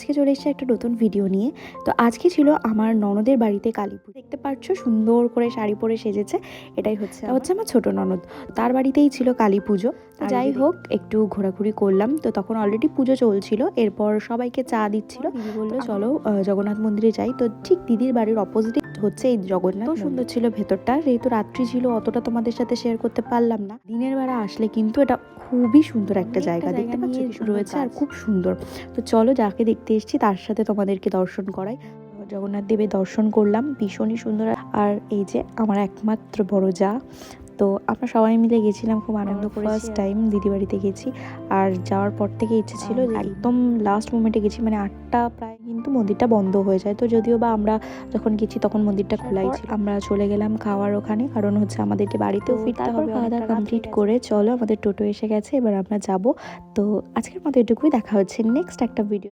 আজকে চলে এসেছে একটা নতুন ভিডিও নিয়ে। তো আজকে ছিল আমার ননদের বাড়িতে কালী পুজো। দেখতে পাচ্ছ সুন্দর করে শাড়ি পরে সেজেছে, এটাই হচ্ছে আমার ছোট ননদ। তার বাড়িতেই ছিল কালী পুজো। তো যাই হোক একটু ঘোরাঘুরি করলাম। তো তখন অলরেডি পুজো চলছিল, এরপর সবাইকে চা দিচ্ছিল। দিদি বললো চলো জগন্নাথ মন্দিরে যাই। তো ঠিক দিদির বাড়ির অপোজিটে হচ্ছে এই জগন্নাথ। তো সুন্দর ছিল ভেতরটা, যেহেতু রাত্রি ছিল অতটা তোমাদের সাথে শেয়ার করতে পারলাম না। দিনের বেলা আসলে কিন্তু এটা খুবই সুন্দর একটা জায়গা দেখতে পাচ্ছ রয়েছে আর খুব সুন্দর। তো চলো যাকে দেখতে এসেছি তার সাথে তোমাদেরকে দর্শন করাই। জগন্নাথ দেবের দর্শন করলাম, ভীষণই সুন্দর। আর এই যে আমার একমাত্র বড় যা, তো আমরা সবাই মিলে গেছিলাম, খুব আনন্দ করে। ফার্স্ট টাইম দিদি বাড়িতে গেছি, আর যাওয়ার পর থেকে ইচ্ছে ছিল যে একদম লাস্ট মোমেন্টে গেছি, মানে 8টা প্রায় কিন্তু মন্দিরটা বন্ধ হয়ে যায়। তো যদিও বা আমরা যখন গেছি তখন মন্দিরটা খোলাই ছিল। আমরা চলে গেলাম খাওয়ার ওখানে, কারণ হচ্ছে আমাদেরকে বাড়িতেও ফিরতে হবে। খাওয়া দাওয়া কমপ্লিট করে চলো আমাদের টোটো এসে গেছে, এবার আমরা যাব। তো আজকের মতো এটুকুই, দেখা হচ্ছে নেক্সট একটা ভিডিও।